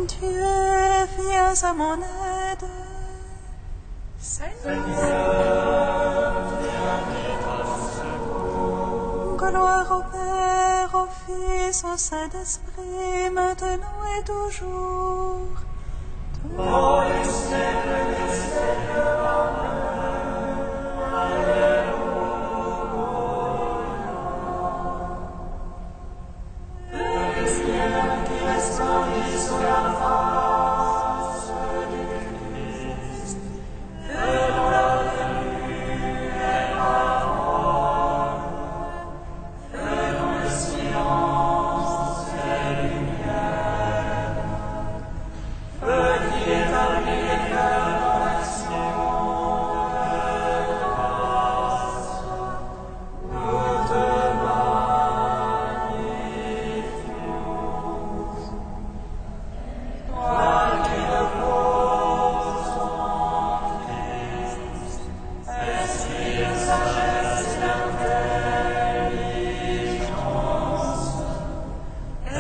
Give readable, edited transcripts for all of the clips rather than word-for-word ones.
Dieu, viens à mon aide. Seigneur, viens à mon secours. Gloire au Père, au Fils, au Saint-Esprit, maintenant et toujours. Dans les siècles des siècles. Amen. Alléluia. Le ciel qui resplendit sur la face du Christ, devant la venue et parole, faisons le silence et lumière. Feu qui établit les cœurs dans l'action de grâce, nous te magnifions. Toi qui reposes en Christ, esprit de sagesse et d'intelligence,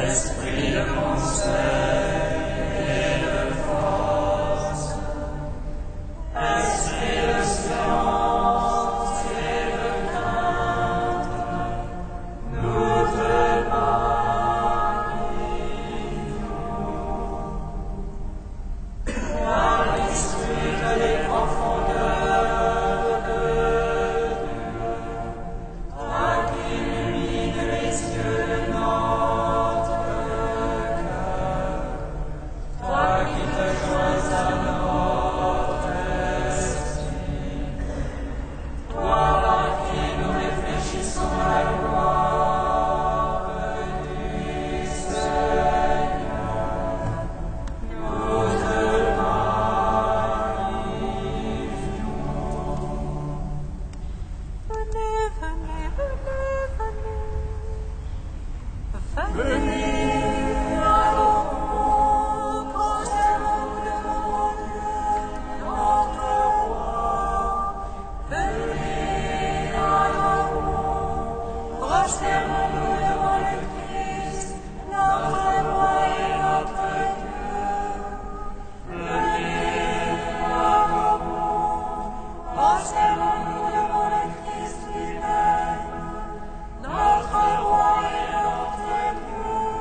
esprit de conseil et de force, esprit de science et de crainte, nous te magnifions. Toi qui scrutes les profondeurs de Dieu, toi qui illumines les yeux de notre cœur, toi qui te joins à notre esprit, toi par qui nous réfléchissons à la gloire du Seigneur, nous te magnifions. Venez, venez, venez, venez. Venez, allons, prosternons-nous devant Dieu, notre roi. Venez, allons, prosternons-nous devant le Christ, notre roi et notre Dieu. Venez, allons, prosternons-nous devant le Christ lui-même, notre roi et notre Dieu.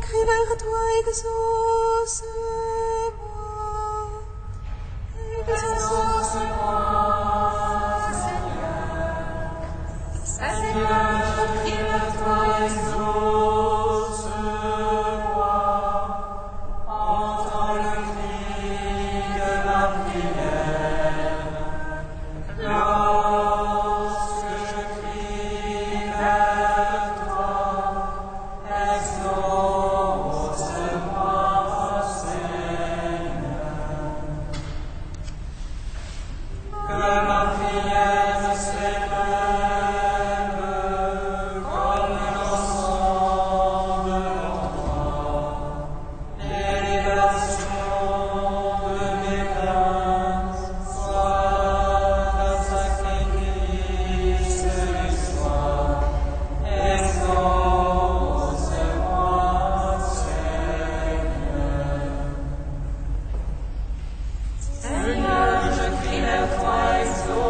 crie vers toi, exauce-moi. Exauce-moi, Seigneur. Seigneur, je crie vers toi, exauce-moi. Entends le cri de ma prière. Lorsque je crie vers toi, exauce-moi, Seigneur. Que ma prière s'élève comme l'encens devant toi. L'élévation de mes plaintes soit un sacrifice du soir. Exauce-moi, Seigneur. Seigneur, je crie vers toi, exauce-moi.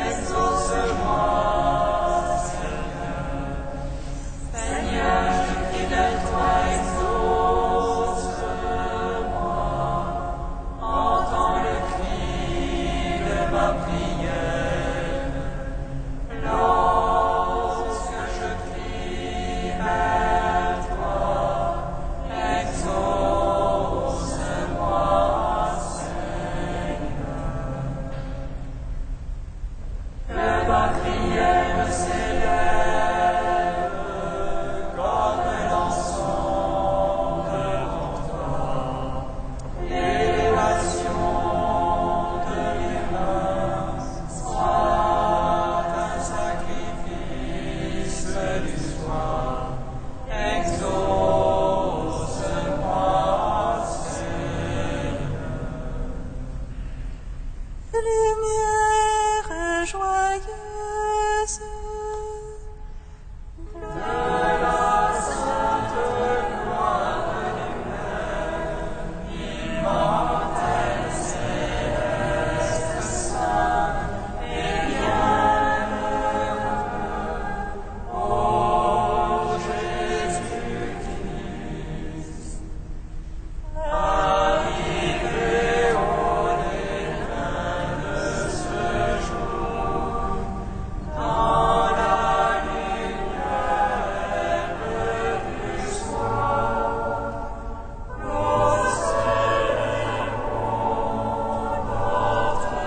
Exauce-moi, Seigneur. Seigneur, je crie vers toi, exauce-moi. Entends le cri de ma prière. Lorsque je crie vers toi, exauce-moi, Seigneur. Que ma prière s'élève comme l'encens devant toi. L'élévation de mes mains soit un sacrifice du soir. Exauce-moi, Seigneur. Lumière joyeuse de la sainte gloire lumière, immortelle, céleste, saint et bienheureux. Ô Jésus-Christ, arrivé au déclin de ce jour, dans la lumière du soir, procédons notre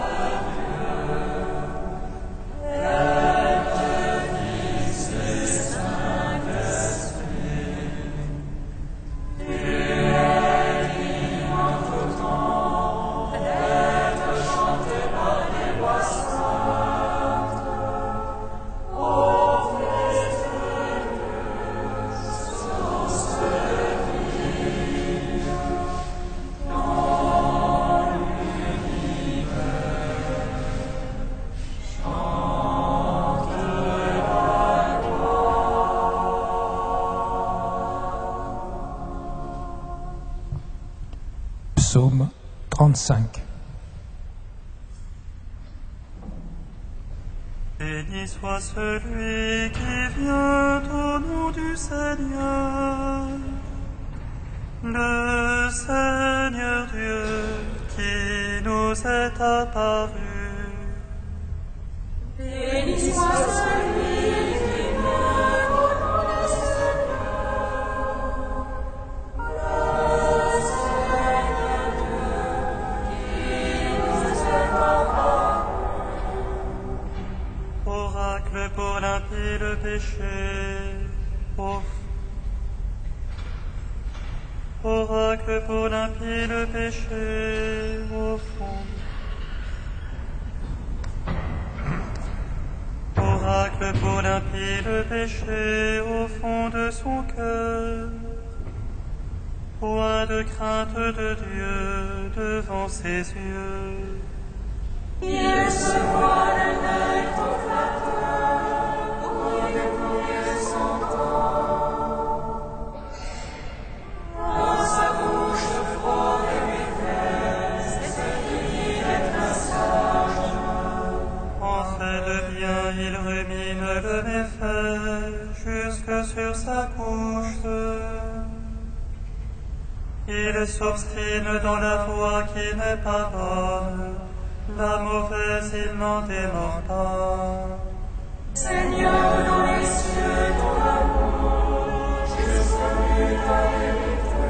Dieu, Père, Fils et Saint-Esprit. Tu es digne en tout temps d'être chanté par les voix saintes. Ô Fils de Dieu, source de vie, dans l'univers, chante la Psaume 35. Béni soit celui qui vient au nom du Seigneur, le Seigneur Dieu qui nous est apparu. Béni soit celui qui vient au nom du Seigneur, le Seigneur Dieu qui nous est apparu. Oracle pour limpier le péché, oracle pour limpier le péché au fond. Oracle pour limpier le péché au fond de son cœur. Point de crainte de Dieu devant ses yeux. Il se voit d'un œil trop flatteur pour dépouiller son temps. Dans sa bouche fraude et vitesse, c'est qu'il est un sage. En fait de bien, il rumine le méfait couche. Il s'obstine dans la voie qui n'est pas bonne, la mauvaise il n'en démord pas. Seigneur, dans les cieux, ton amour, je salue ta vérité.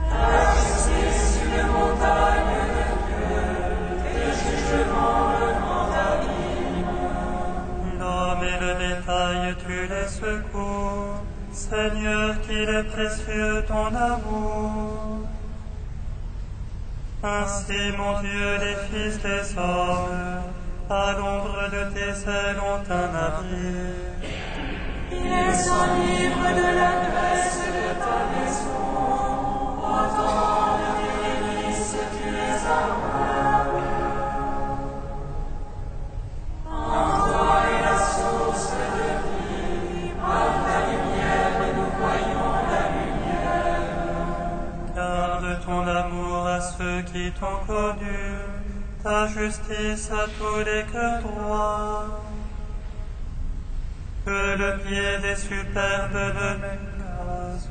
Ta justice, une montagne de Dieu, tes jugements le grand abîme. L'homme et le bétail, tu les secours, Seigneur, qu'il est précieux ton amour. Ainsi, mon Dieu, les fils des hommes, à l'ombre de tes ailes ont un abri. Il les enivre de la graisse de ta maison, autant de tes délices tu les armes. En toi est la source de vie, par ta lumière nous voyons la lumière. Garde ton amour à ceux qui t'ont connu, ta justice à tous les cœurs droits. Que le pied des superbes ne m'écrase,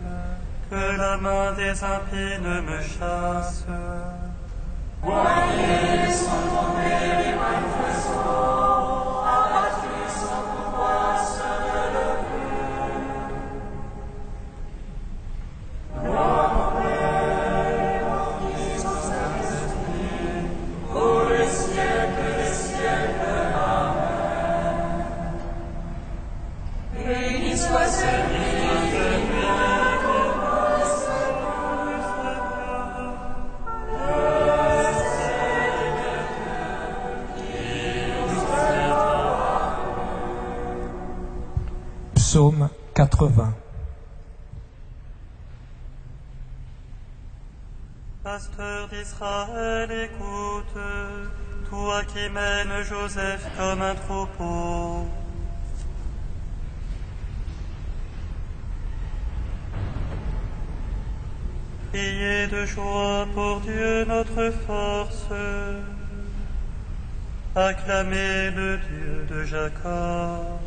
que la main des impies ne me chasse. Voyez sont tombés les malfaisants, abattus sans pouvoir se relever. Gloire au Père, au Fils, au Saint-Esprit, pour les siècles des siècles. Amen. Béni soit celui qui vient de notre Seigneur du Seigneur. Psaume 80. Pasteur d'Israël, écoute, toi qui mènes Joseph comme un troupeau. Priez de joie pour Dieu notre force. Acclamez le Dieu de Jacob.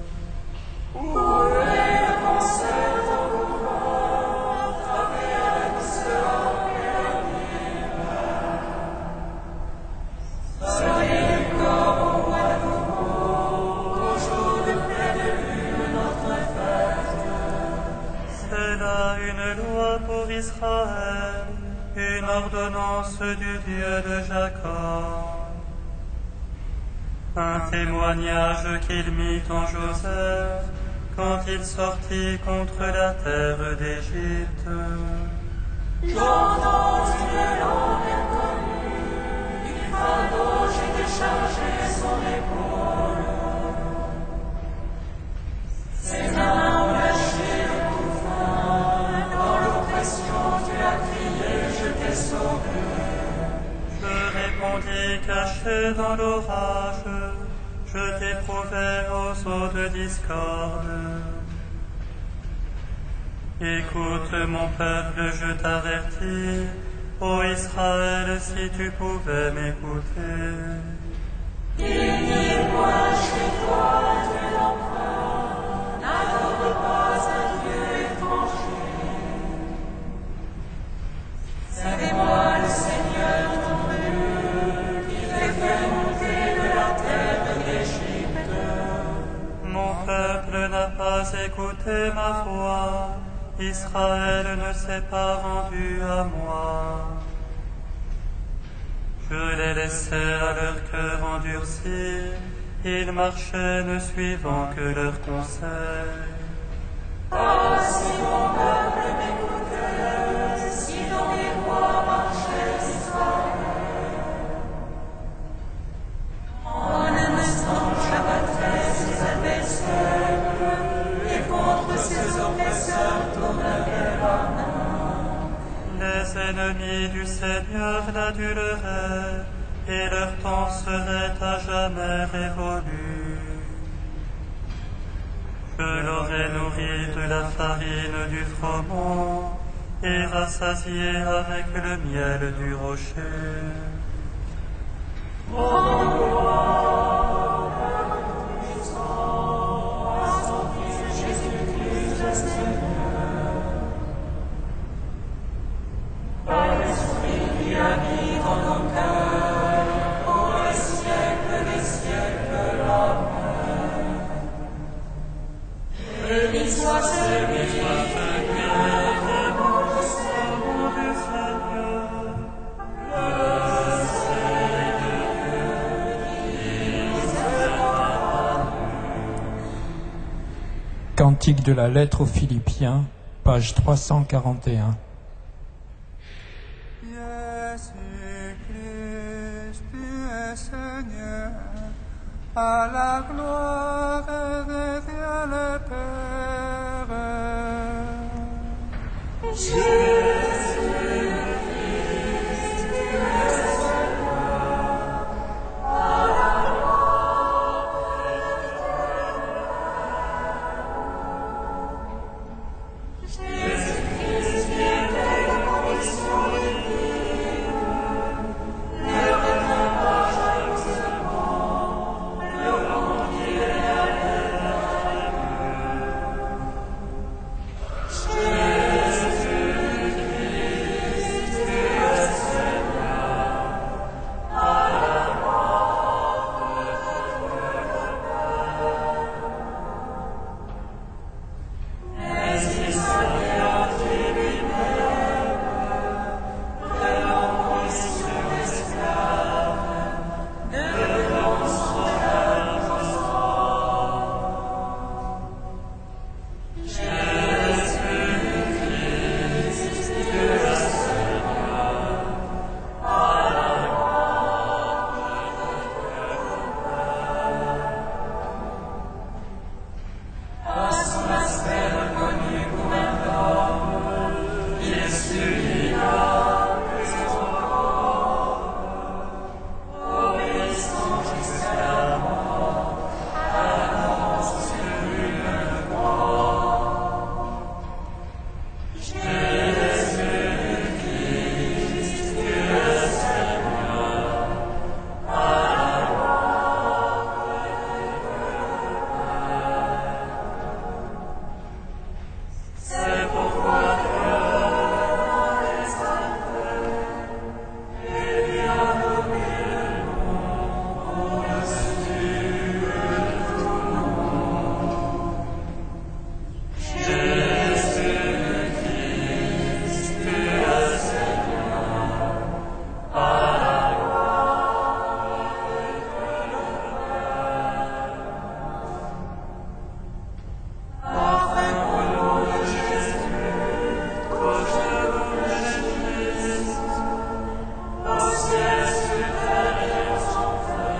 C'est là une loi pour Israël, une ordonnance du Dieu de Jacob. Un témoignage qu'il mit en Joseph quand il sortit contre la terre d'Égypte. J'entends une langue inconnue, du fardeau j'ai déchargé son épaule. Ses mains ont lâché le couffin, dans l'oppression tu as crié, je t'ai sauvé. Je répondis caché dans l'orage, je t'éprouvais aux eaux de discorde. Écoute mon peuple, je t'avertis, ô Israël, si tu pouvais m'écouter. Il n'y est point chez toi Dieu d'emprunt, n'adore pas un Dieu étranger. Servez-moi le Seigneur ton Dieu, qui fait faire monter de la terre d'Égypte. Mon peuple n'a pas écouté ma voix, Israël ne s'est pas rendu à moi. Je les laissais à leur cœur endurci, ils marchaient ne suivant que leurs conseils. Ah, si mon peuple m'écoutait, si dans mes voies marchait Israël. En un instant j'abattrais ses adversaires, et contre ses oppresseurs tournerais la main. Les ennemis du Seigneur l'aduleraient, et leur temps serait à jamais révolu. Je l'aurais nourri de la farine du froment, et rassasié avec le miel du rocher. Rends gloire à son Cantique de la lettre aux Philippiens, page 341. Jésus-Christ, tu es Seigneur, à la gloire de Dieu le Père. Jésus-Christ, tu es Seigneur, à la gloire de Dieu. Jésus-Christ, qui était la condition divine, ne retint pas jalousement le rang qu'il avait Jésus-Christ, tu es Seigneur, à la gloire de Dieu le Père. Mais il s'anéantit lui-même, prenant condition d'esclave, devenant semblable aux hommes. Jésus-Christ, tu es Seigneur, à la gloire de Dieu le Père. À son aspect reconnu comme un homme, il s'humilia, prit son corps, obéissant jusqu'à la mort, allant sur une croix. Jésus-Christ, tu es Seigneur, à la gloire de Dieu le Père. C'est pourquoi Dieu, dans les saints, il lui a donné le nom au-dessus de tout nom. Jésus-Christ, tu es Seigneur, à la gloire de Dieu le Père. Afin qu'au nom de Jésus, qu'au genou de Christ, au ciel supérieur sans fin,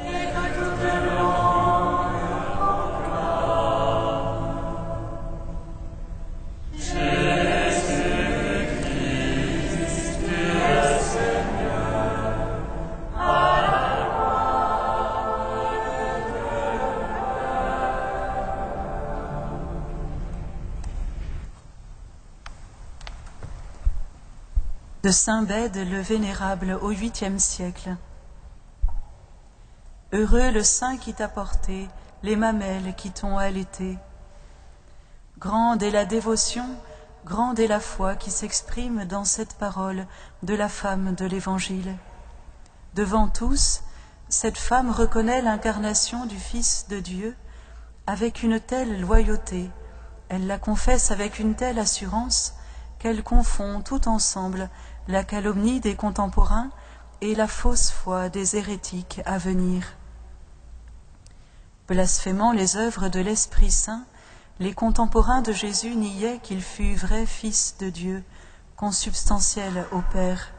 et que toute langue proclame. Jésus-Christ, tu es Seigneur, à la gloire de Dieu le De Saint Bède le Vénérable au 8e siècle. Heureux le sein qui t'a porté, les mamelles qui t'ont allaité. Grande est la dévotion, grande est la foi qui s'exprime dans cette parole de la femme de l'Évangile. Devant tous, cette femme reconnaît l'incarnation du Fils de Dieu avec une telle loyauté, elle la confesse avec une telle assurance qu'elle confond tout ensemble la calomnie des contemporains et la fausse foi des hérétiques à venir. Blasphémant les œuvres de l'Esprit Saint, les contemporains de Jésus niaient qu'il fût vrai Fils de Dieu, consubstantiel au Père.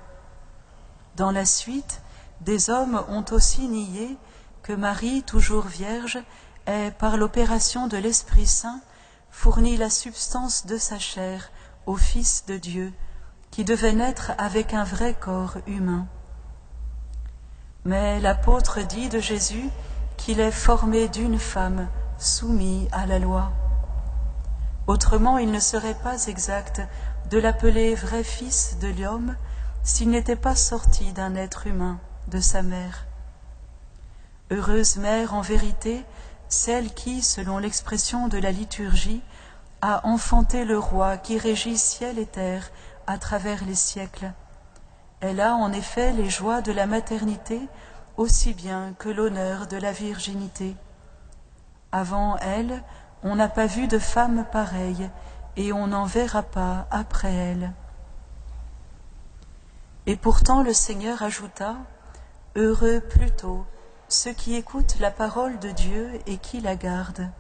Dans la suite, des hommes ont aussi nié que Marie, toujours vierge, ait, par l'opération de l'Esprit Saint, fourni la substance de sa chair au Fils de Dieu, qui devait naître avec un vrai corps humain. Mais l'apôtre dit de Jésus qu'il est formé d'une femme, soumis à la loi. Autrement, il ne serait pas exact de l'appeler vrai Fils de l'homme s'il n'était pas sorti d'un être humain, de sa mère. Heureuse mère en vérité, celle qui, selon l'expression de la liturgie, a enfanté le roi qui régit ciel et terre à travers les siècles. Elle a en effet les joies de la maternité aussi bien que l'honneur de la virginité. Avant elle, on n'a pas vu de femme pareille, et on n'en verra pas après elle. Et pourtant le Seigneur ajouta, « Heureux plutôt ceux qui écoutent la parole de Dieu et qui la gardent. »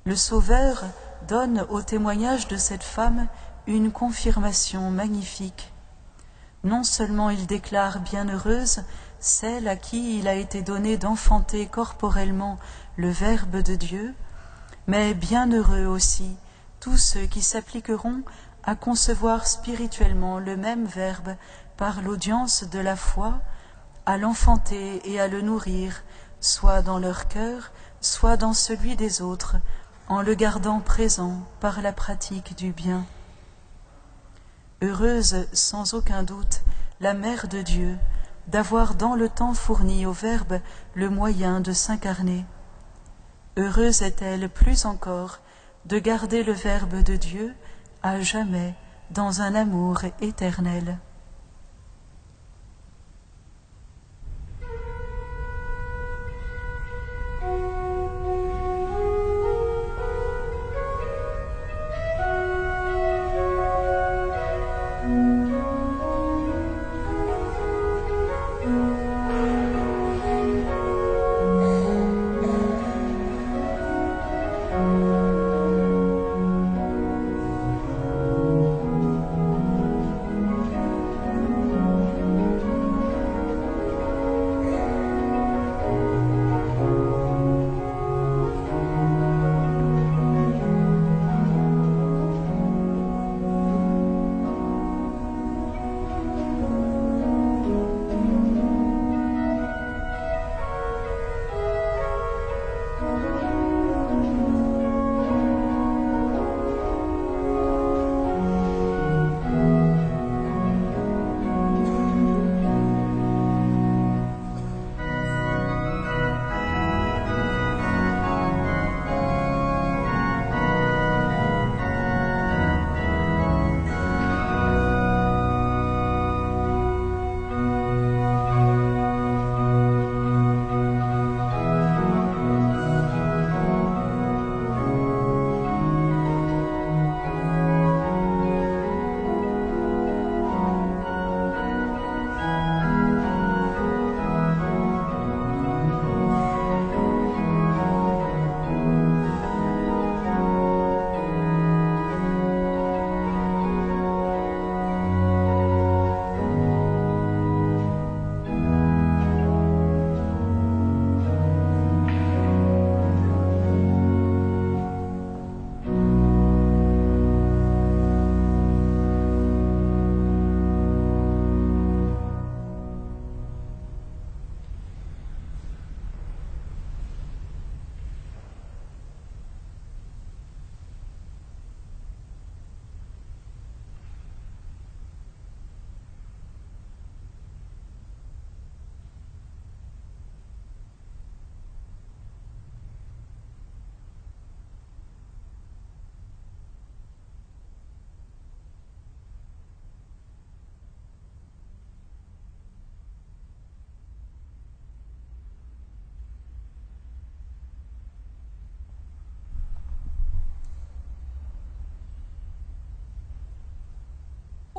Le Sauveur donne au témoignage de cette femme une confirmation magnifique. Non seulement il déclare bienheureuse celle à qui il a été donné d'enfanter corporellement le Verbe de Dieu, mais bienheureux aussi tous ceux qui s'appliqueront à concevoir spirituellement le même Verbe par l'audience de la foi, à l'enfanter et à le nourrir, soit dans leur cœur, soit dans celui des autres, en le gardant présent par la pratique du bien. Heureuse, sans aucun doute, la Mère de Dieu, d'avoir dans le temps fourni au Verbe le moyen de s'incarner. Heureuse est-elle plus encore de garder le Verbe de Dieu à jamais dans un amour éternel.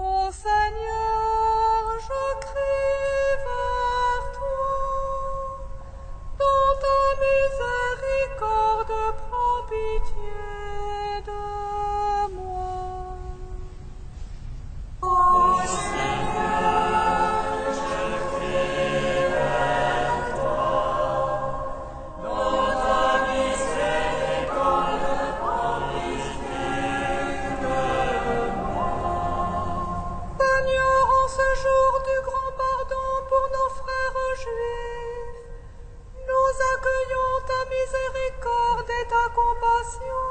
Ô Seigneur, je crie vers toi, dans ta miséricorde, prends pitié de moi. Ô Seigneur, je crie vers toi, dans ta miséricorde, prends pitié de moi. Seigneur, en ce jour du grand pardon pour nos frères juifs, nous accueillons ta miséricorde et ta compassion.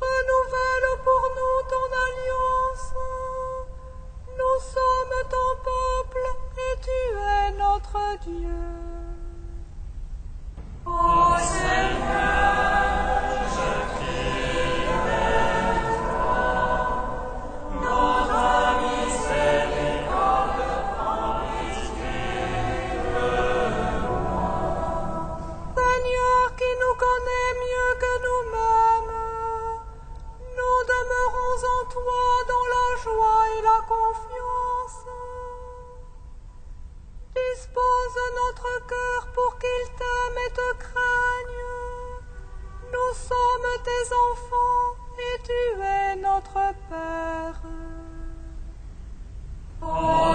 Renouvelle pour nous ton alliance. Nous sommes ton peuple et tu es notre Dieu. Ô Seigneur, je crie vers toi, dans ta miséricorde, prends pitié de moi. Seigneur, qui nous connaît mieux que nous-mêmes, nous demeurons en toi dans la joie et la confiance. Dispose notre cœur pour qu'il t'aime et te craigne. Nous Nous sommes tes enfants et tu es notre Père. Ô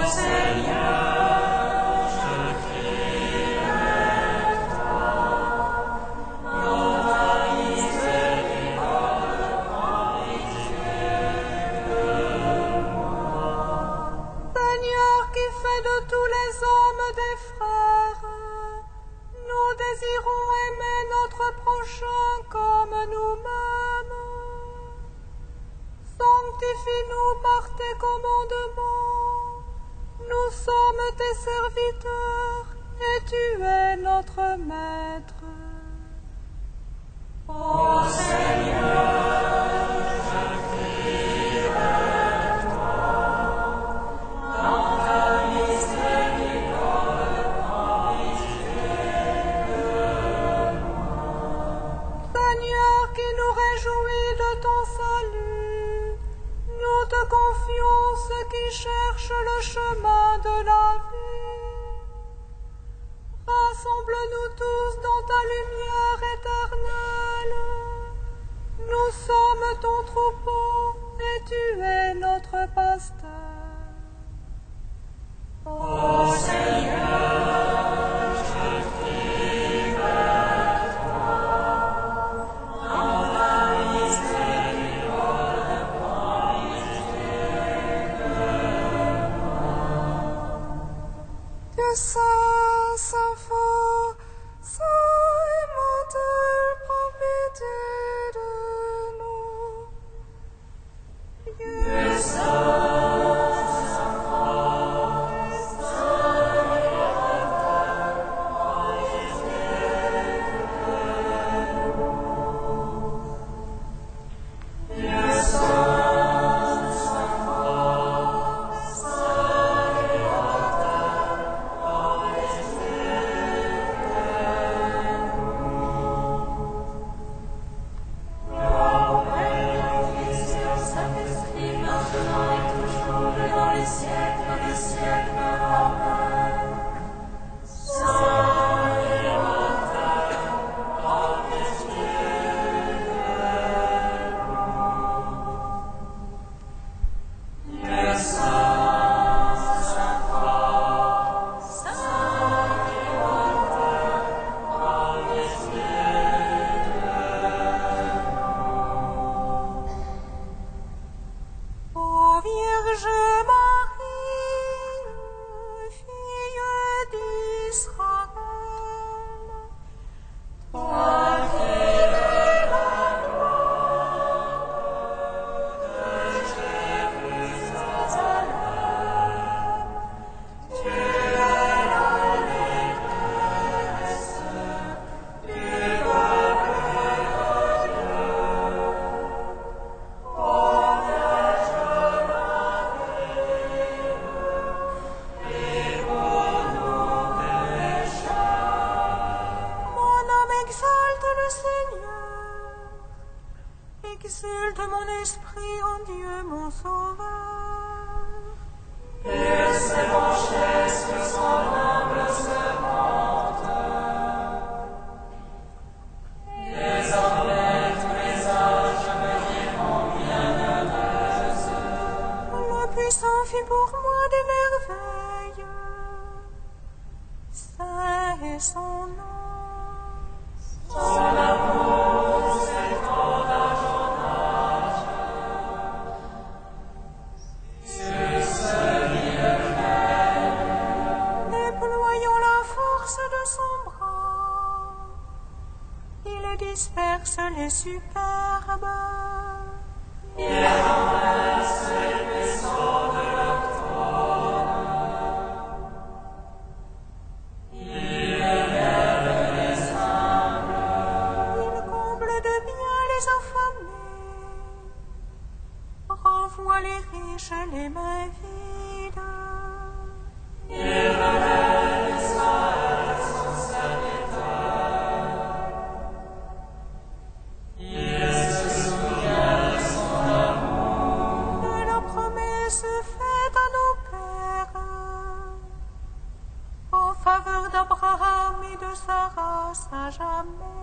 Seigneur, je crie vers toi. Dans ta miséricorde, prends pitié de moi. Seigneur qui fait de tous les hommes des frères, nous désirons aimer notre prochain comme nous-mêmes. Sanctifie-nous par tes commandements. Nous sommes tes serviteurs et tu es notre Maître. Ô Seigneur, je crie vers toi. Dans ta miséricorde, prends pitié de moi. Seigneur qui nous réjouis de ton salut, nous te confions ceux qui cherchent le chemin de la vie. Rassemble-nous tous dans ta lumière éternelle. Nous sommes ton troupeau et tu es notre pasteur. Ô Seigneur, je crie vers toi. Dans ta miséricorde, prends pitié de moi. Dieu saint, saint fort, saint immortel, prends pitié de nous. Dieu saint, saint fort, saint immortel, prends pitié de nous. Dieu saint, saint fort, saint immortel, prends pitié de nous. Gloire au Père, au Fils et au Saint-Esprit, maintenant et toujours et dans les siècles des siècles. Amen. Saint immortel, prends pitié de nous. Dieu saint, saint fort, saint immortel, prends pitié de nous. Ô Vierge Marie, fille d'Israël, Toi qui es la gloire de Jérusalem, tu es l'allégresse du peuple de Dieu. Ô Vierge Marie, prie pour nous pécheurs. mon âme exalte le Seigneur, exulte mon esprit en Dieu mon Sauveur. Et ses manchettes sur son humble servante. Désormais tous les âges me diront bienheureuse. Le puissant fit pour moi des merveilles. Saint est son nom. Son amour s'étend d'âge en âge. Sur ce millénaire, Déployant la force de son bras, il disperse les superbes. il renverse les vaisseaux de leur trône. Il élève les humbles. Il comble de bien les affamés, renvoie les riches les mains vides. Il relève Israël, son serviteur. Il se souvient de son amour. De la promesse faite à nos pères, en faveur d'Abraham et de sa race à jamais.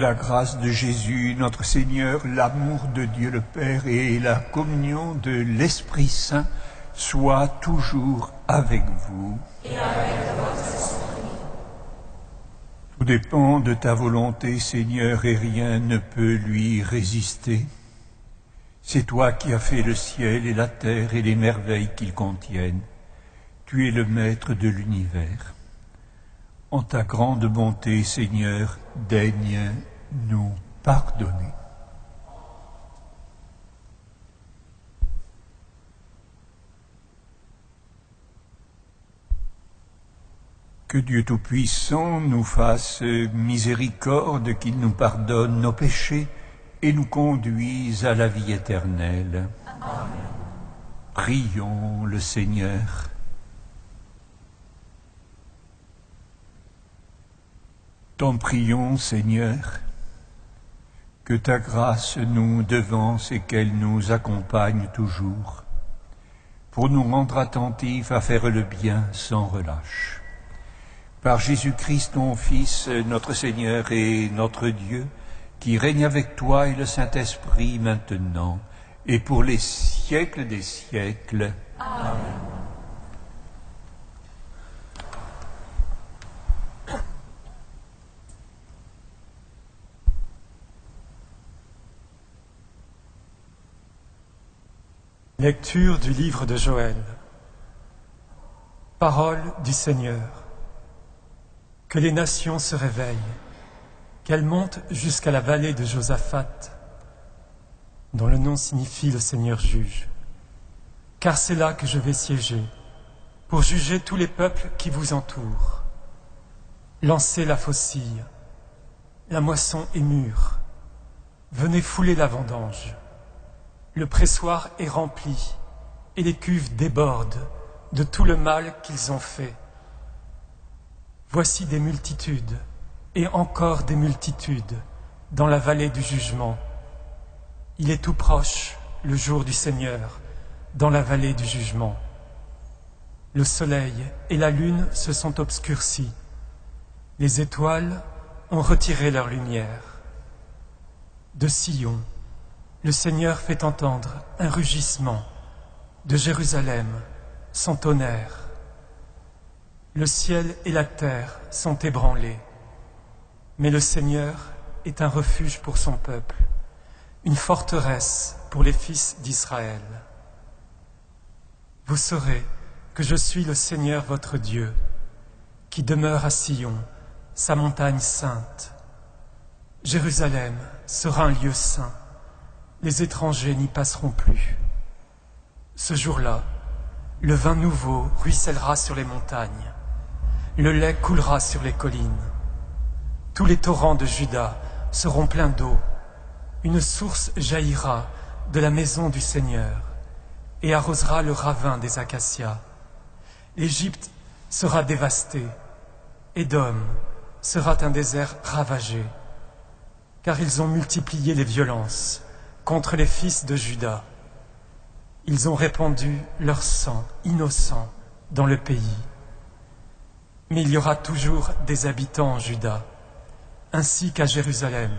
La grâce de Jésus, notre Seigneur, l'amour de Dieu le Père et la communion de l'Esprit Saint soient toujours avec vous. Et avec votre esprit. Tout dépend de ta volonté, Seigneur, et rien ne peut lui résister. C'est toi qui as fait le ciel et la terre et les merveilles qu'ils contiennent. Tu es le maître de l'univers. En ta grande bonté, Seigneur, daigne nous pardonner. Que Dieu Tout-Puissant nous fasse miséricorde, qu'il nous pardonne nos péchés et nous conduise à la vie éternelle. Amen. Prions le Seigneur. T'en prions, Seigneur, que ta grâce nous devance et qu'elle nous accompagne toujours, pour nous rendre attentifs à faire le bien sans relâche. Par Jésus-Christ, ton Fils, notre Seigneur et notre Dieu, qui règne avec toi et le Saint-Esprit maintenant et pour les siècles des siècles. Amen. Lecture du livre de Joël. Parole du Seigneur. Que les nations se réveillent, qu'elles montent jusqu'à la vallée de Josaphat, dont le nom signifie le Seigneur juge. Car c'est là que je vais siéger, pour juger tous les peuples qui vous entourent. Lancez la faucille, la moisson est mûre, venez fouler la vendange. Le pressoir est rempli, et les cuves débordent de tout le mal qu'ils ont fait. Voici des multitudes, et encore des multitudes, dans la vallée du jugement. Il est tout proche, le jour du Seigneur, dans la vallée du jugement. Le soleil et la lune se sont obscurcis. Les étoiles ont retiré leur lumière. De Sion, le Seigneur fait entendre un rugissement, de Jérusalem, son tonnerre. Le ciel et la terre sont ébranlés, mais le Seigneur est un refuge pour son peuple, une forteresse pour les fils d'Israël. Vous saurez que je suis le Seigneur votre Dieu, qui demeure à Sion, sa montagne sainte. Jérusalem sera un lieu saint. Les étrangers n'y passeront plus. Ce jour-là, le vin nouveau ruissellera sur les montagnes. Le lait coulera sur les collines. Tous les torrents de Juda seront pleins d'eau. Une source jaillira de la maison du Seigneur et arrosera le ravin des acacias. L'Égypte sera dévastée. Édom sera un désert ravagé, car ils ont multiplié les violences contre les fils de Juda. Ils ont répandu leur sang innocent dans le pays. Mais il y aura toujours des habitants en Juda, ainsi qu'à Jérusalem,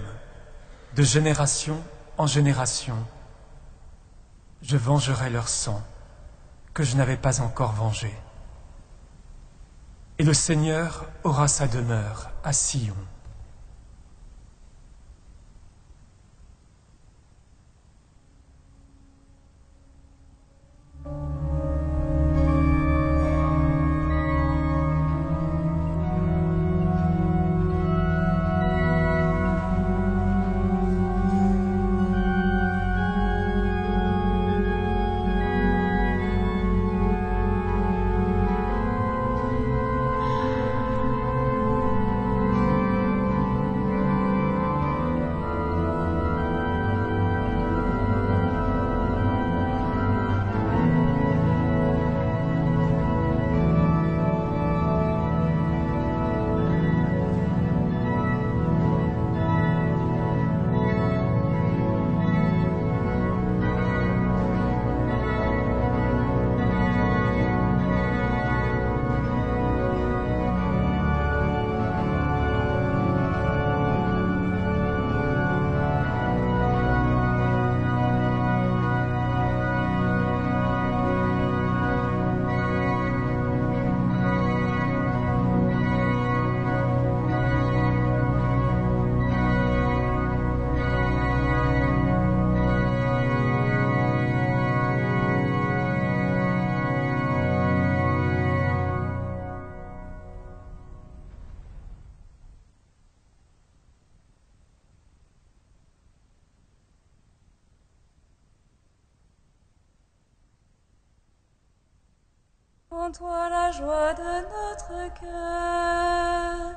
de génération en génération. Je vengerai leur sang que je n'avais pas encore vengé. Et le Seigneur aura sa demeure à Sion. En toi la joie de notre cœur,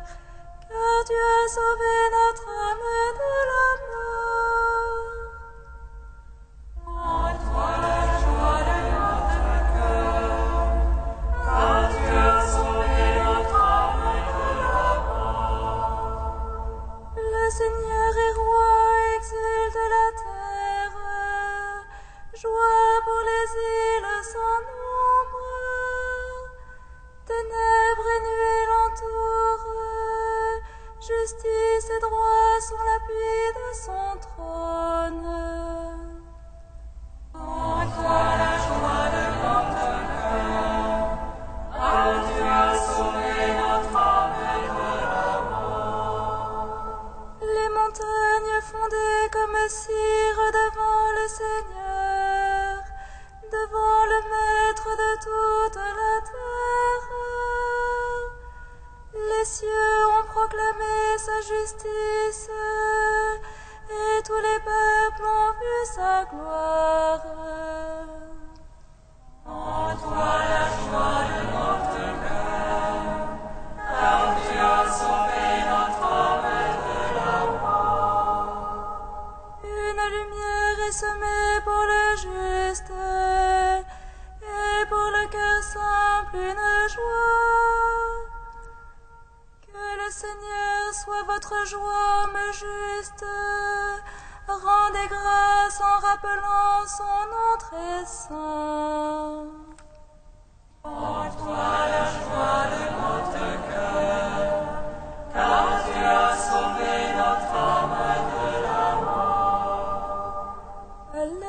car tu as sauvé notre âme de la mort. En toi la joie de notre cœur, car tu as sauvé notre âme de la mort. Le Seigneur est roi, exulte la terre, joie pour les îles sans nombre. Ténèbres et nuées l'entourent, justice et droit sont l'appui de son trône. En toi la joie de notre cœur, car tu as sauvé notre âme de la mort. Les montagnes fondées comme cire devant le Seigneur, devant le Maître de toute la terre. Les cieux ont proclamé sa justice, et tous les peuples ont vu sa gloire. En toi la joie de notre cœur, car tu as sauvé notre âme de la mort. Une lumière est semée pour le juste, et pour le cœur simple une joie. Que le Seigneur soit votre joie, homme juste. Rendez grâce en rappelant son nom très saint. En toi la joie de notre cœur, car tu as sauvé notre âme de la mort. Alléluia,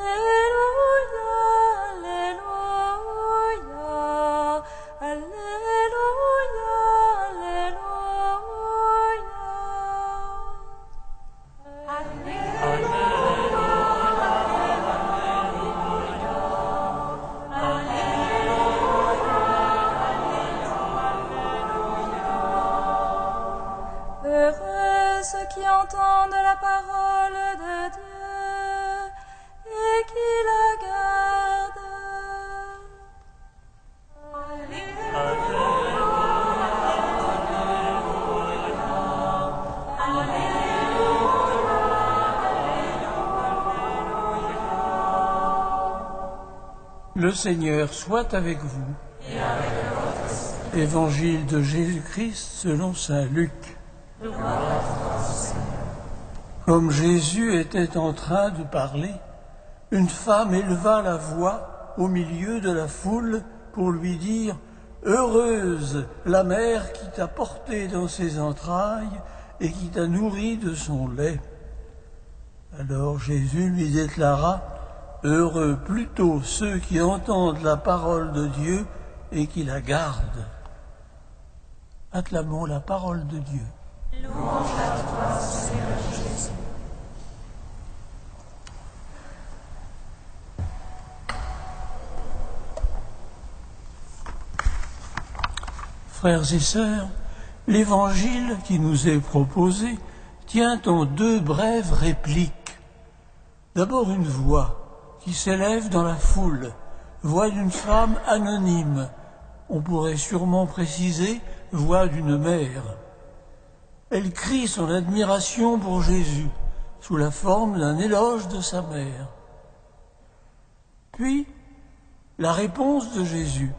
Alléluia, Alléluia, Alléluia. Alléluia. Le Seigneur soit avec vous. Et avec votre esprit. Évangile de Jésus-Christ selon saint Luc. Gloire à toi, Seigneur. Comme Jésus était en train de parler, une femme éleva la voix au milieu de la foule pour lui dire « Heureuse la mère qui t'a porté dans ses entrailles et qui t'a nourri de son lait. » Alors Jésus lui déclara « Heureux plutôt ceux qui entendent la parole de Dieu et qui la gardent. » Acclamons la parole de Dieu. Louange à toi, Seigneur Jésus. Frères et sœurs, l'évangile qui nous est proposé tient en deux brèves répliques. D'abord une voix qui s'élève dans la foule, voix d'une femme anonyme. On pourrait sûrement préciser voix d'une mère. Elle crie son admiration pour Jésus sous la forme d'un éloge de sa mère. Puis, la réponse de Jésus,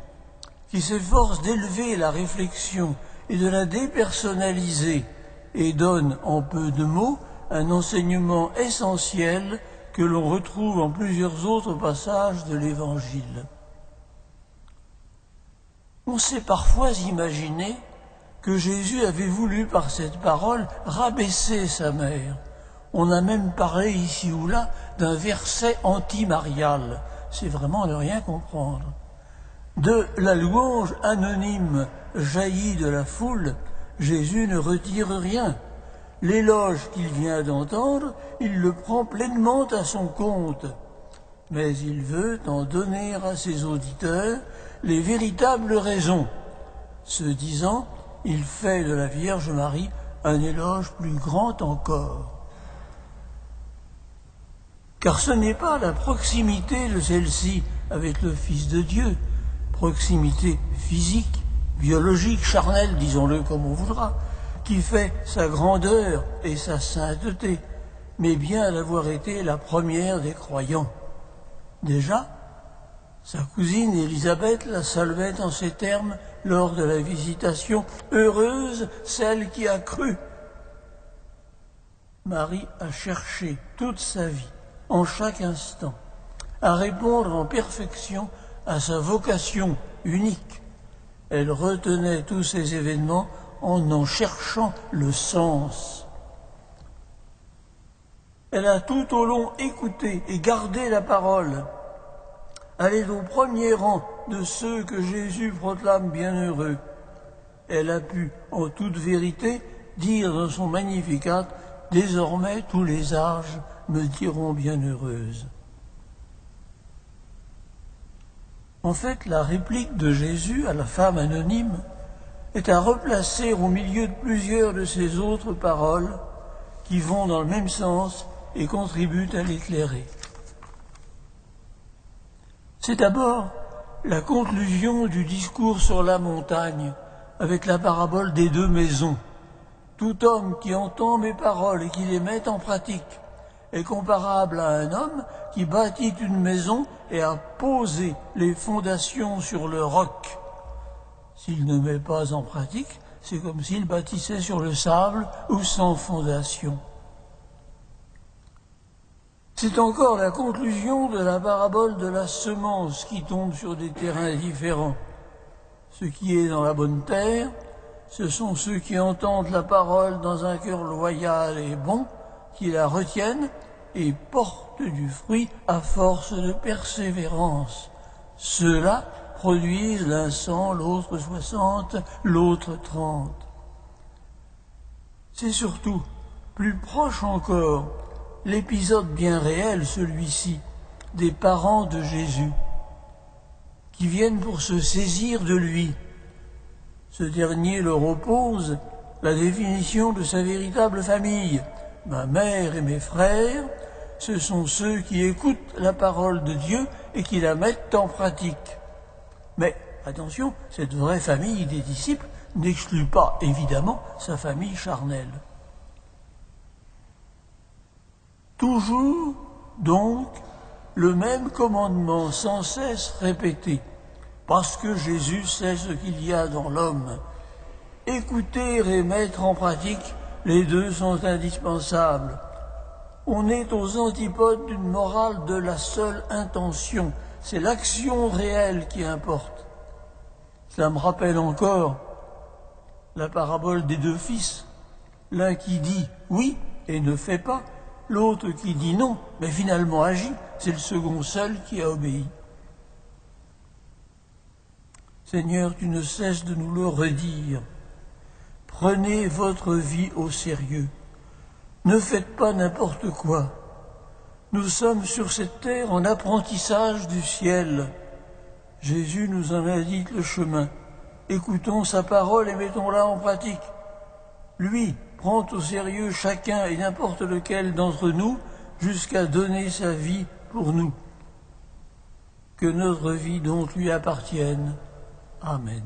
qui s'efforce d'élever la réflexion et de la dépersonnaliser et donne en peu de mots un enseignement essentiel que l'on retrouve en plusieurs autres passages de l'Évangile. On s'est parfois imaginé que Jésus avait voulu par cette parole rabaisser sa mère. On a même parlé ici ou là d'un verset anti-marial. C'est vraiment ne rien comprendre. De la louange anonyme jaillie de la foule, Jésus ne retire rien. L'éloge qu'il vient d'entendre, il le prend pleinement à son compte. Mais il veut en donner à ses auditeurs les véritables raisons. Ce disant, il fait de la Vierge Marie un éloge plus grand encore. Car ce n'est pas la proximité de celle-ci avec le Fils de Dieu, proximité physique, biologique, charnelle, disons-le comme on voudra, qui fait sa grandeur et sa sainteté, mais bien d'avoir été la première des croyants. Déjà, sa cousine Élisabeth la saluait en ces termes lors de la visitation « Heureuse celle qui a cru ». Marie a cherché toute sa vie, en chaque instant, à répondre en perfection à sa vocation unique. Elle retenait tous ces événements en cherchant le sens. Elle a tout au long écouté et gardé la parole. Elle est au premier rang de ceux que Jésus proclame bienheureux. Elle a pu, en toute vérité, dire dans son Magnificat « Désormais tous les âges me diront bienheureuse ». En fait, la réplique de Jésus à la femme anonyme est à replacer au milieu de plusieurs de ses autres paroles qui vont dans le même sens et contribuent à l'éclairer. C'est d'abord la conclusion du discours sur la montagne avec la parabole des deux maisons. Tout homme qui entend mes paroles et qui les met en pratique est comparable à un homme qui bâtit une maison et a posé les fondations sur le roc. S'il ne met pas en pratique, c'est comme s'il bâtissait sur le sable ou sans fondation. C'est encore la conclusion de la parabole de la semence qui tombe sur des terrains différents. Ce qui est dans la bonne terre, ce sont ceux qui entendent la parole dans un cœur loyal et bon, qui la retiennent et portent du fruit à force de persévérance. Ceux-là produisent l'un 100, l'autre 60, l'autre 30. C'est surtout, plus proche encore, l'épisode bien réel, celui-ci, des parents de Jésus, qui viennent pour se saisir de lui. Ce dernier leur oppose la définition de sa véritable famille. Ma mère et mes frères, ce sont ceux qui écoutent la parole de Dieu et qui la mettent en pratique. Mais attention, cette vraie famille des disciples n'exclut pas évidemment sa famille charnelle. Toujours, donc, le même commandement sans cesse répété, parce que Jésus sait ce qu'il y a dans l'homme. Écouter et mettre en pratique, les deux sont indispensables. On est aux antipodes d'une morale de la seule intention. C'est l'action réelle qui importe. Ça me rappelle encore la parabole des deux fils. L'un qui dit oui et ne fait pas, l'autre qui dit non, mais finalement agit. C'est le second seul qui a obéi. Seigneur, tu ne cesses de nous le redire. Prenez votre vie au sérieux. Ne faites pas n'importe quoi. Nous sommes sur cette terre en apprentissage du ciel. Jésus nous en indique le chemin. Écoutons sa parole et mettons-la en pratique. Lui prend au sérieux chacun et n'importe lequel d'entre nous jusqu'à donner sa vie pour nous. Que notre vie donc lui appartienne. Amen.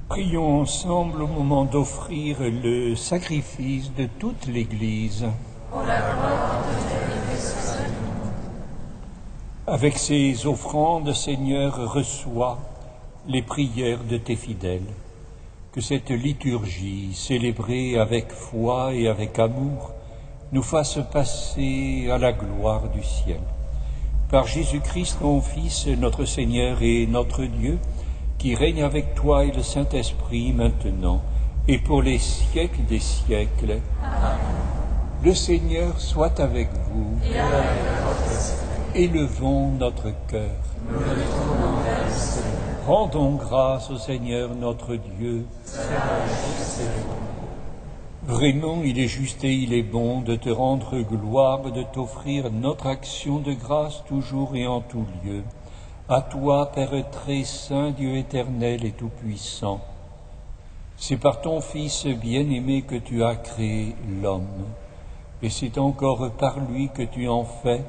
Prions ensemble au moment d'offrir le sacrifice de toute l'Église. Avec ces offrandes, Seigneur, reçois les prières de tes fidèles. Que cette liturgie, célébrée avec foi et avec amour, nous fasse passer à la gloire du ciel. Par Jésus-Christ, ton Fils, notre Seigneur et notre Dieu, qui règne avec toi et le Saint-Esprit maintenant et pour les siècles des siècles. Amen. Le Seigneur soit avec vous. Et avec votre esprit. Élevons notre cœur. Nous le tournons vers le Seigneur. Rendons grâce au Seigneur notre Dieu. Vraiment, il est juste et il est bon de te rendre gloire, de t'offrir notre action de grâce toujours et en tout lieu. À toi, Père très saint, Dieu éternel et tout-puissant. C'est par ton Fils bien-aimé que tu as créé l'homme, et c'est encore par lui que tu en fais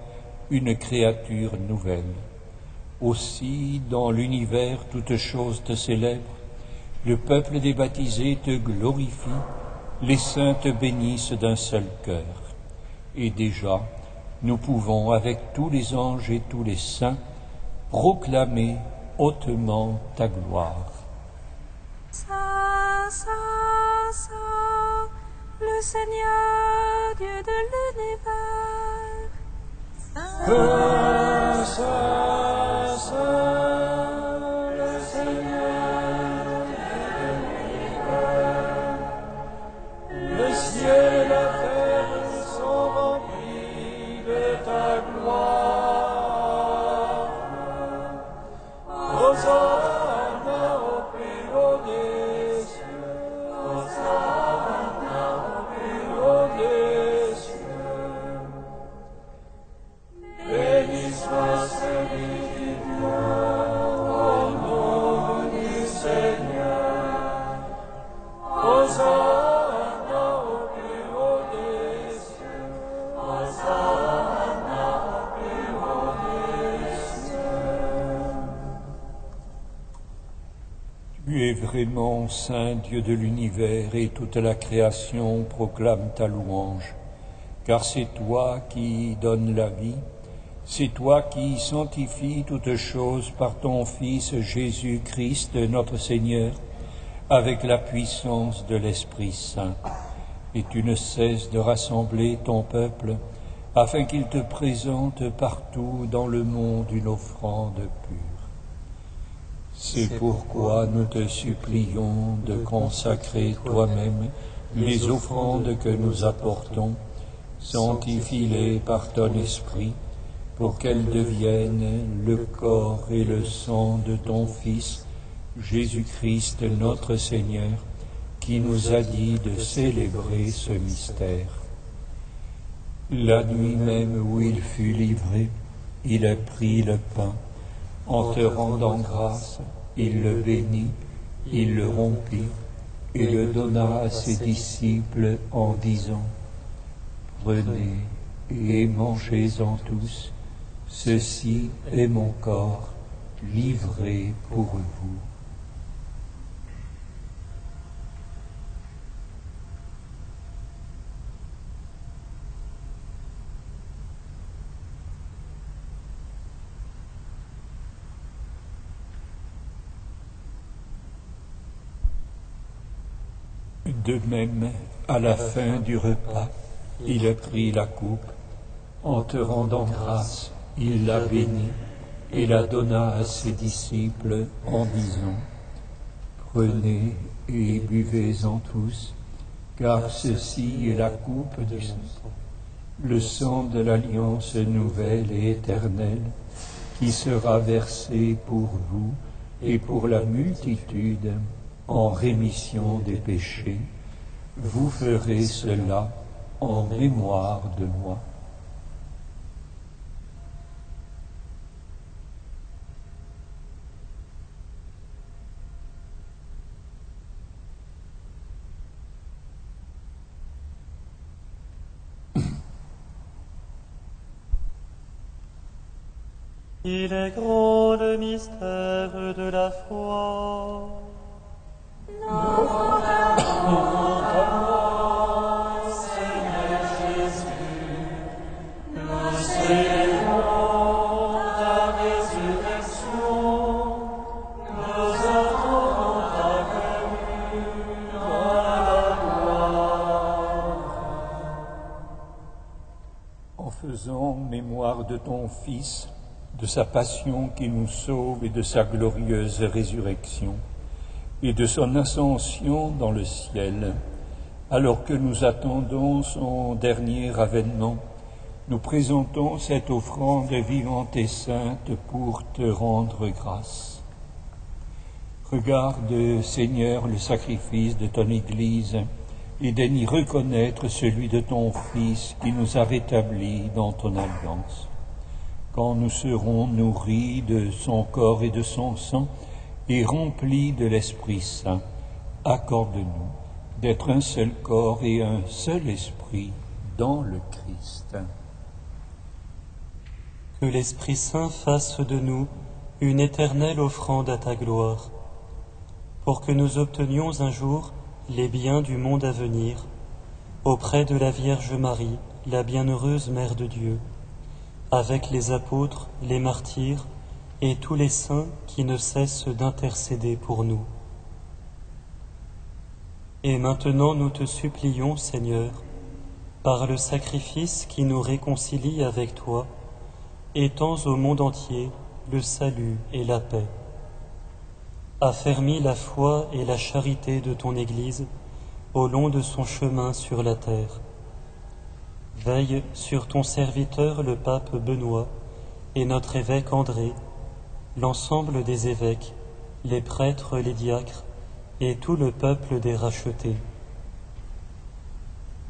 une créature nouvelle. Aussi, dans l'univers, toutes choses te célèbrent, le peuple des baptisés te glorifie, les saints te bénissent d'un seul cœur. Et déjà, nous pouvons, avec tous les anges et tous les saints, proclamer hautement ta gloire. Saint, Saint, Saint, le Seigneur, Dieu de l'univers. Saint, Saint, Saint, le Seigneur, Dieu de l'univers. Le ciel et la terre sont remplis de ta gloire. Hosanna au plus haut des cieux, Hosanna au plus haut des cieux. Béni soit celui qui vient au nom du Seigneur. Hosanna au plus haut des cieux, Hosanna au plus haut des cieux. Tu es vraiment saint Dieu de l'univers et toute la création proclame ta louange, car c'est toi qui donnes la vie. C'est toi qui sanctifies toutes choses par ton Fils Jésus-Christ, notre Seigneur, avec la puissance de l'Esprit Saint. Et tu ne cesses de rassembler ton peuple, afin qu'il te présente partout dans le monde une offrande pure. C'est pourquoi nous te supplions de consacrer toi-même les offrandes que nous apportons, sanctifie-les par ton Esprit, pour qu'elles deviennent le corps et le sang de ton Fils, Jésus-Christ notre Seigneur, qui nous a dit de célébrer ce mystère. La nuit même où il fut livré, il a pris le pain. En te rendant grâce, il le bénit, il le rompit et le donna à ses disciples en disant : Prenez et mangez-en tous. Ceci est mon corps, livré pour vous. De même, à la fin du repas, il a pris la coupe. En te rendant grâce, il la bénit et la donna à ses disciples en disant : Prenez et buvez-en tous, car ceci est la coupe du sang, le sang de l'alliance nouvelle et éternelle, qui sera versé pour vous et pour la multitude en rémission des péchés. Vous ferez cela en mémoire de moi. Il est grand le mystère de la foi. Seigneur Jésus, nous célébrons ta résurrection, nous attendons ta venue dans la gloire. En faisant mémoire de ton Fils, de sa passion qui nous sauve et de sa glorieuse résurrection, et de son ascension dans le ciel, alors que nous attendons son dernier avènement, nous présentons cette offrande vivante et sainte pour te rendre grâce. Regarde, Seigneur, le sacrifice de ton Église et daignes y reconnaître celui de ton Fils qui nous a rétablis dans ton alliance. Quand nous serons nourris de son corps et de son sang et remplis de l'Esprit Saint, accorde-nous d'être un seul corps et un seul esprit dans le Christ. Que l'Esprit Saint fasse de nous une éternelle offrande à ta gloire, pour que nous obtenions un jour les biens du monde à venir, auprès de la Vierge Marie, la bienheureuse Mère de Dieu, avec les apôtres, les martyrs et tous les saints qui ne cessent d'intercéder pour nous. Et maintenant nous te supplions, Seigneur, par le sacrifice qui nous réconcilie avec toi, étends au monde entier le salut et la paix. Affermis la foi et la charité de ton Église au long de son chemin sur la terre. Veille sur ton serviteur le pape Benoît et notre évêque André, l'ensemble des évêques, les prêtres, les diacres et tout le peuple des rachetés.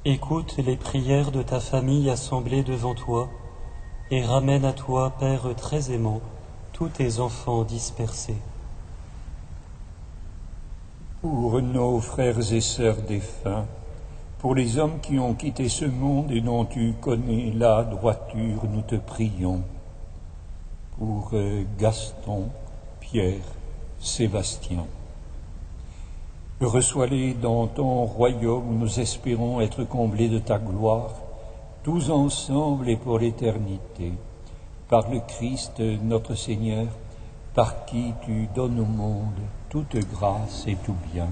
Écoute les prières de ta famille assemblée devant toi et ramène à toi, Père très aimant, tous tes enfants dispersés. Pour nos frères et sœurs défunts, pour les hommes qui ont quitté ce monde et dont tu connais la droiture, nous te prions. Pour Gaston, Pierre, Sébastien. Reçois-les dans ton royaume où nous espérons être comblés de ta gloire, tous ensemble et pour l'éternité, par le Christ notre Seigneur, par qui tu donnes au monde toute grâce et tout bien.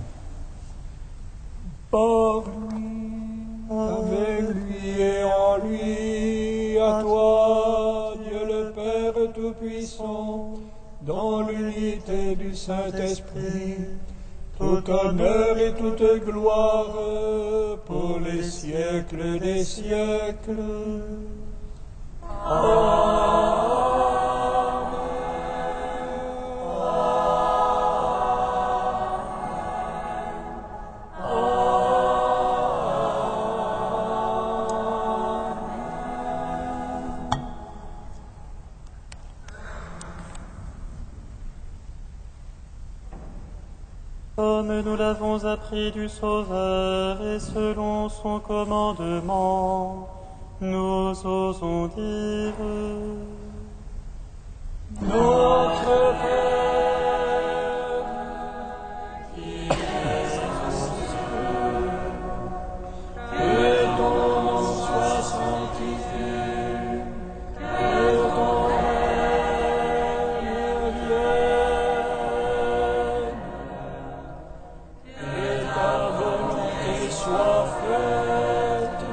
Par lui, avec lui et en lui, à toi, Dieu le Père Tout-Puissant, dans l'unité du Saint-Esprit, tout honneur et toute gloire pour les siècles des siècles. Amen. Comme nous l'avons appris du Sauveur et selon son commandement, nous osons dire: Notre Père, qui es aux cieux, que ton nom soit sanctifié, que ton règne vienne, que ta volonté soit faite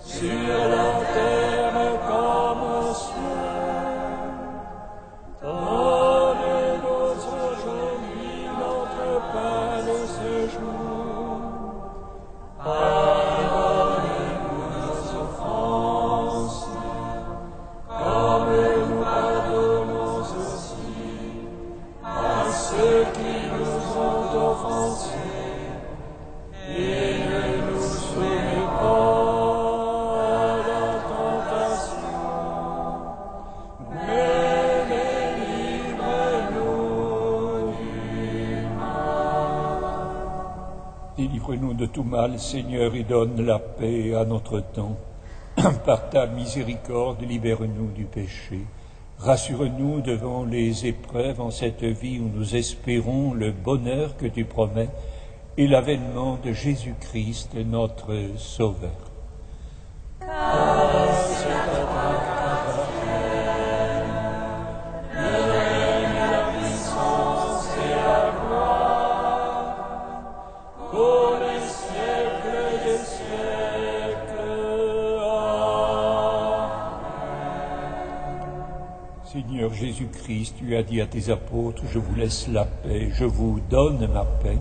sur la terre comme au ciel. Donne-nous aujourd'hui notre pain de ce jour. Pardonne-nous nos offenses, comme nous pardonnons aussi à ceux qui nous ont offensés. Et ne nous soumets pas à la tentation, mais délivre-nous du mal. Délivre-nous de tout mal, Seigneur, et donne la paix à notre temps. Par ta miséricorde, libère-nous du péché. Rassure-nous devant les épreuves en cette vie où nous espérons le bonheur que tu promets et l'avènement de Jésus-Christ, notre Sauveur. Seigneur Jésus-Christ, tu as dit à tes apôtres, je vous laisse la paix, je vous donne ma paix.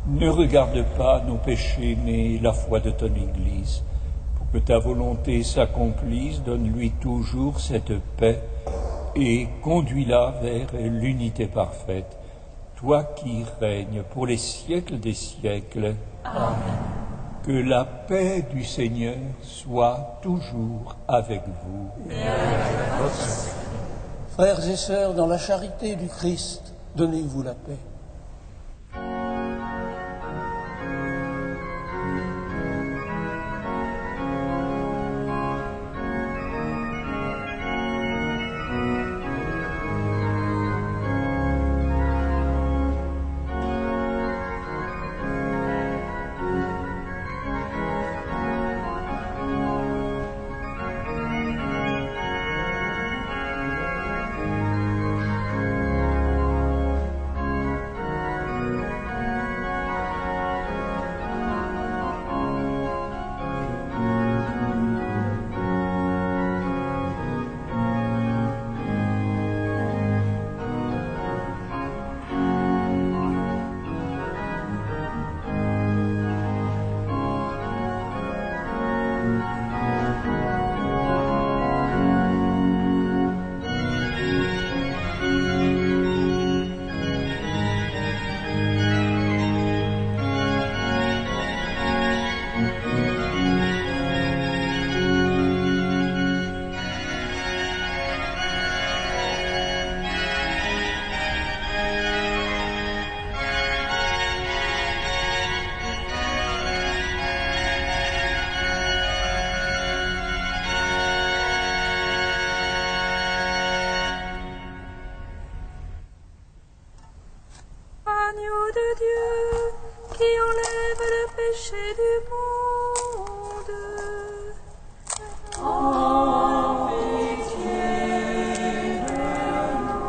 Ne regarde pas nos péchés, mais la foi de ton Église. Pour que ta volonté s'accomplisse, donne-lui toujours cette paix et conduis-la vers l'unité parfaite. Toi qui règnes pour les siècles des siècles. Amen. Que la paix du Seigneur soit toujours avec vous. Et avec votre esprit. Frères et sœurs, dans la charité du Christ, donnez-vous la paix. Agneau de Dieu, qui enlève le péché du monde. En pitié de nous.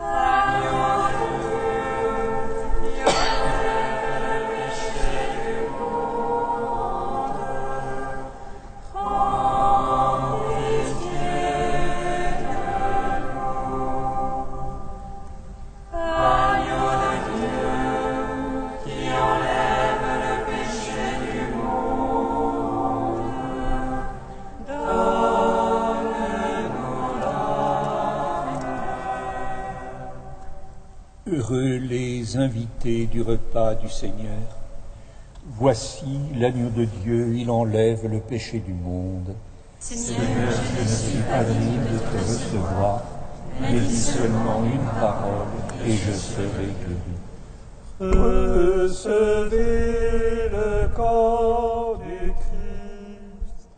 Agneau de Dieu, qui enlève le péché du monde. En pitié de nous. Agneau de Dieu, qui enlève le péché du monde, donne-nous la paix. Heureux les invités du repas du Seigneur. Voici l'agneau de Dieu, il enlève le péché du monde. Seigneur, Je ne suis pas digne de te recevoir, mais dis seulement une parole et je serai guéri. Recevez le corps du Christ,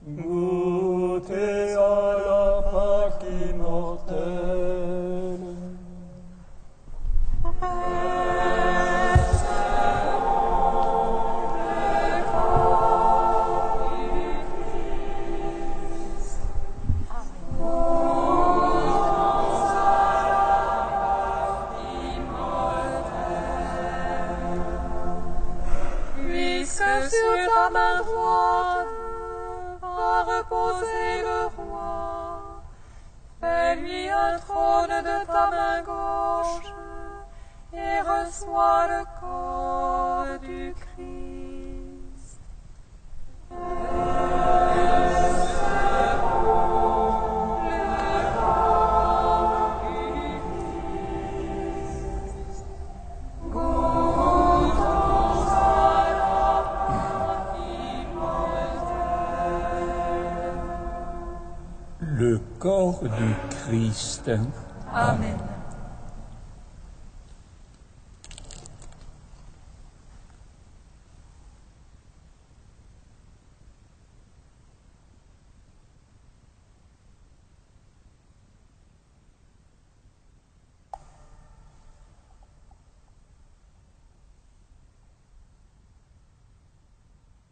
goûtez à la Pâque immortelle. Puisque sur ta main droite a reposé le roi, fais-lui un trône de ta main gauche et reçois le corps du Christ. Le corps du Christ. Amen.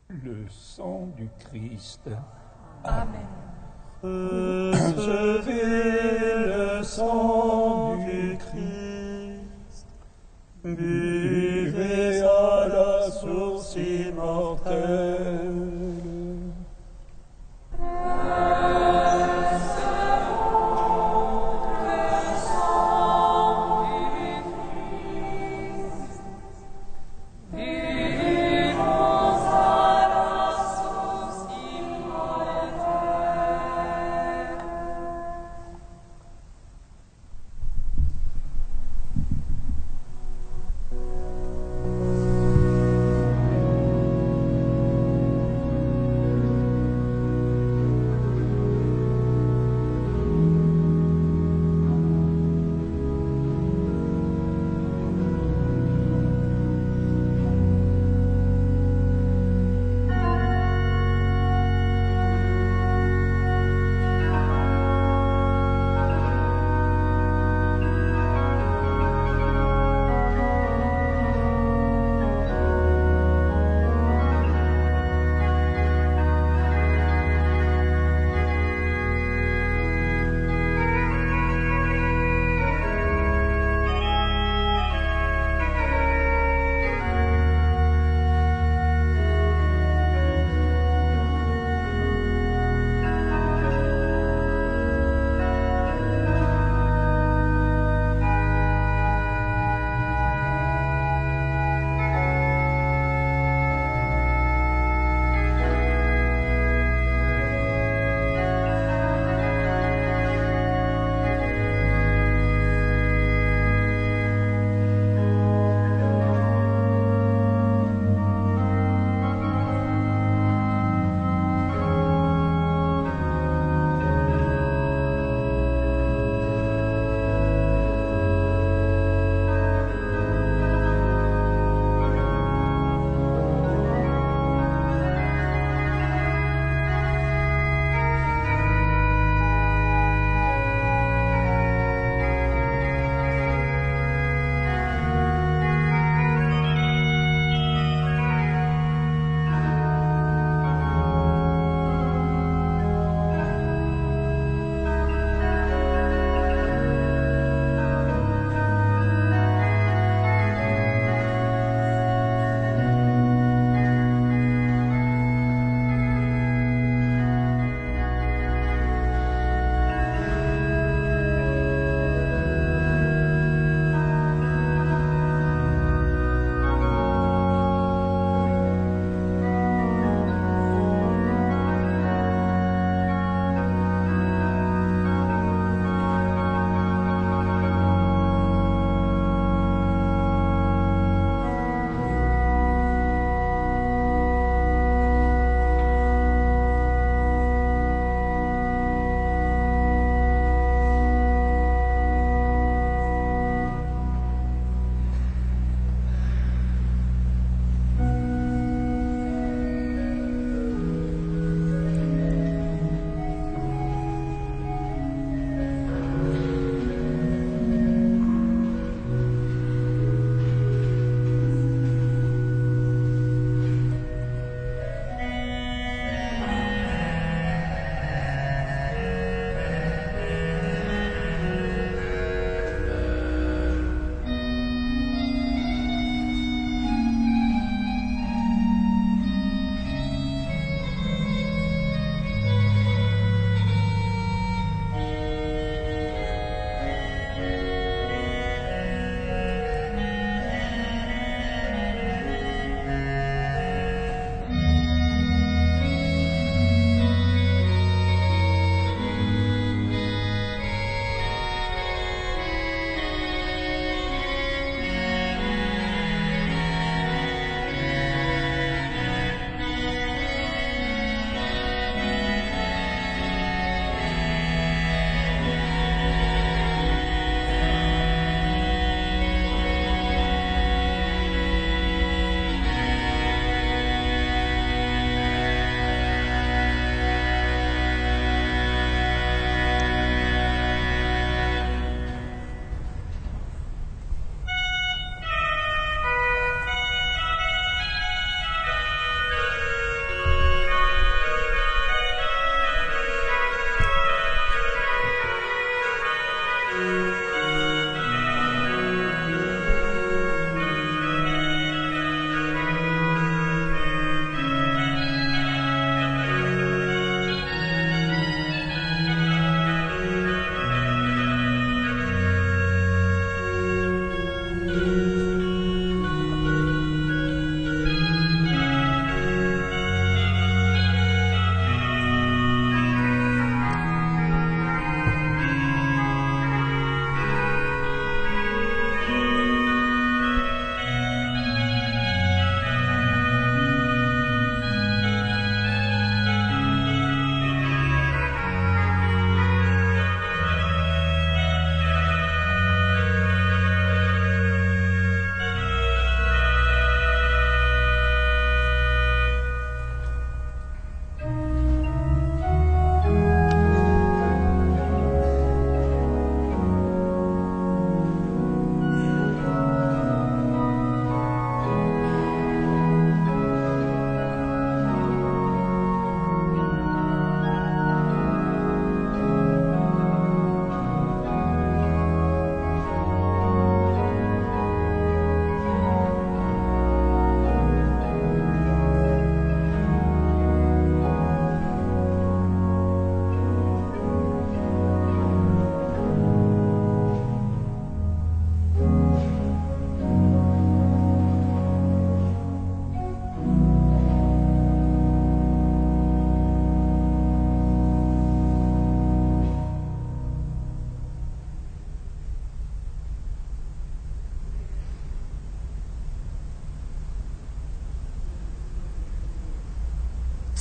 Le sang du Christ. Amen. Recevez le sang du Christ, buvez à la source immortelle. Recevez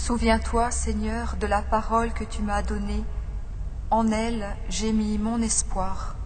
Souviens-toi, Seigneur, de la parole que tu m'as donnée. En elle, j'ai mis mon espoir.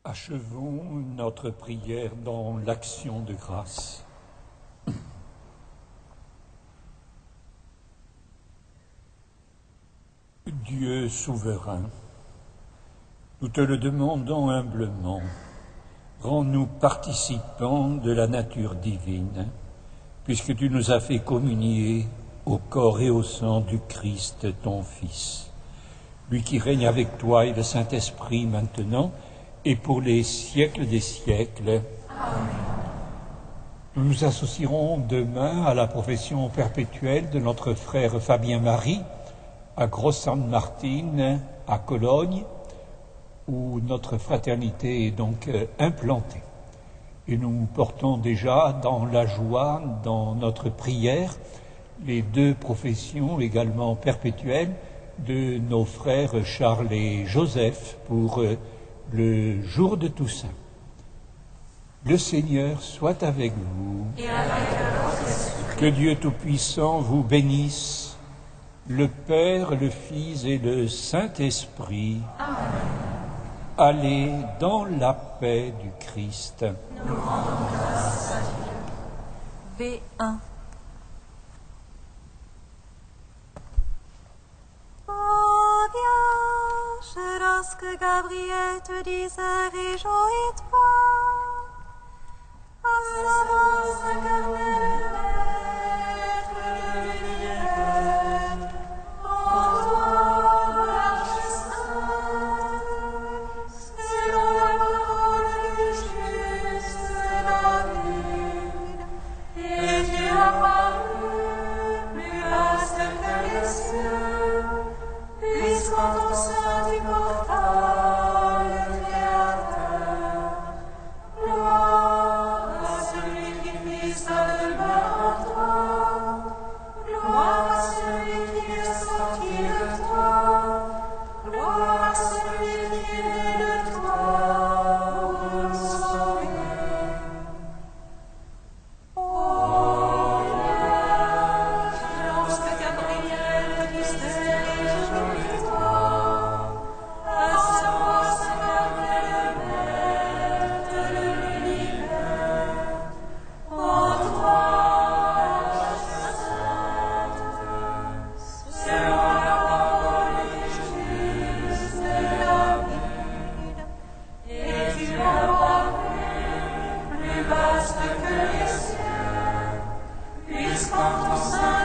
Achevons notre prière dans l'action de grâce. Dieu souverain, nous te le demandons humblement, rends-nous participants de la nature divine, puisque tu nous as fait communier au corps et au sang du Christ, ton Fils, lui qui règne avec toi et le Saint-Esprit maintenant, et pour les siècles des siècles. Amen. Nous nous associerons demain à la profession perpétuelle de notre frère Fabien Marie à Grosse-Sainte-Martine, à Cologne, où notre fraternité est donc implantée. Et nous portons déjà dans la joie, dans notre prière, les deux professions également perpétuelles de nos frères Charles et Joseph pour le jour de Toussaint. Le Seigneur soit avec vous. Et avec votre esprit. Que Dieu Tout-Puissant vous bénisse, le Père, le Fils et le Saint-Esprit. Amen. Allez dans la paix du Christ. Nous rendons grâce à Dieu. V1. Oh, Vierge, lorsque Gabriel te disait réjouis-toi, à sa voix incarnée, Maître de l'univers, en toi la justice, selon la parole du juste, la lune, et tu apparus plus vaste que les cieux, puisqu'en ton sein du portail le Créateur. Gloire à celui qui fit sa demeure en toi, gloire à celui qui est sorti de toi, gloire à celui qui est né de toi pour nous sauver. Oh Vierge, lorsque Gabriel disait réjouis-toi, à sa voix s'incarnait le Maître de l'univers, en toi la sainte, selon la parole juste et la vie, et tu apparus plus vaste que les cieux, puisqu'en ton sein